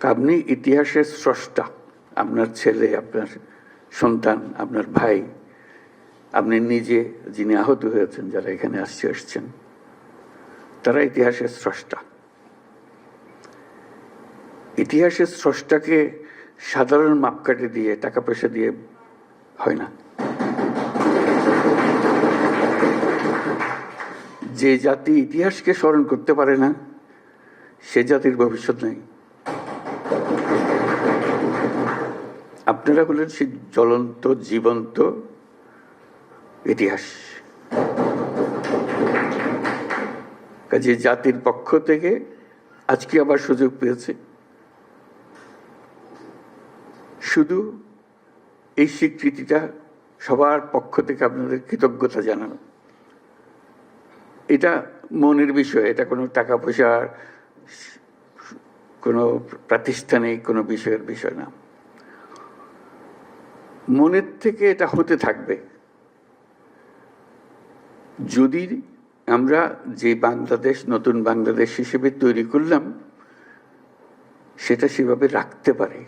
আপনি ইতিহাসের স্রষ্টা। আপনার ছেলে, আপনার সন্তান, আপনার ভাই, আপনি নিজে, যিনি আহত হয়েছেন, যারা এখানে আসছেন, তারা ইতিহাসের স্রষ্টা। ইতিহাসের স্রষ্টাকে সাধারণ মাপকাঠি দিয়ে, টাকা পয়সা দিয়ে হয় না। যে জাতি ইতিহাসকে স্মরণ করতে পারে না, সে জাতির ভবিষ্যৎ নেই। আপনারা হলেন সেই জ্বলন্ত, জীবন্ত ইতিহাস। কাজে জাতির পক্ষ থেকে আজকে আবার সুযোগ পেয়েছে শুধু এই স্বীকৃতিটা সবার পক্ষ থেকে আপনাদের কৃতজ্ঞতা জানানো। এটা মনের বিষয়, এটা কোনো টাকা পয়সার, কোনো প্রাতিষ্ঠানিক কোনো বিষয়ের বিষয় না। মনের থেকে এটা হতে থাকবে যদি আমরা যে বাংলাদেশ, নতুন বাংলাদেশ হিসেবে তৈরি করলাম, সেটা সেভাবে রাখতে পারে।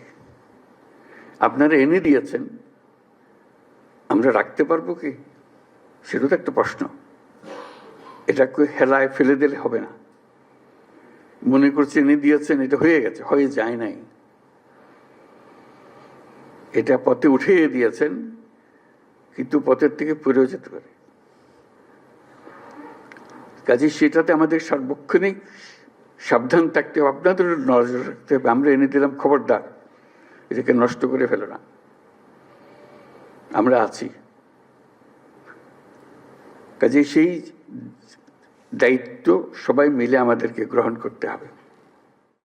আপনারা এনে দিয়েছেন, আমরা রাখতে পারবো কি, সেটা তো একটা প্রশ্ন। এটাকে হেলায় ফেলে দিলে হবে না। মনে করছে এনে দিয়েছেন, এটা হয়ে গেছে, হয়ে যায় নাই। এটা পথে উঠিয়ে দিয়েছেন, কিন্তু পথের থেকে পড়েও যেতে পারে। কাজে সেটাতে আমাদের সার্বক্ষণিক সাবধান থাকতে হবে, আপনাদের নজর রাখতে হবে। আমরা এনে দিলাম, খবরদার এটাকে নষ্ট করে ফেলো না। আমরা আছি। কাজে সেই দায়িত্ব সবাই মিলে আমাদেরকে গ্রহণ করতে হবে।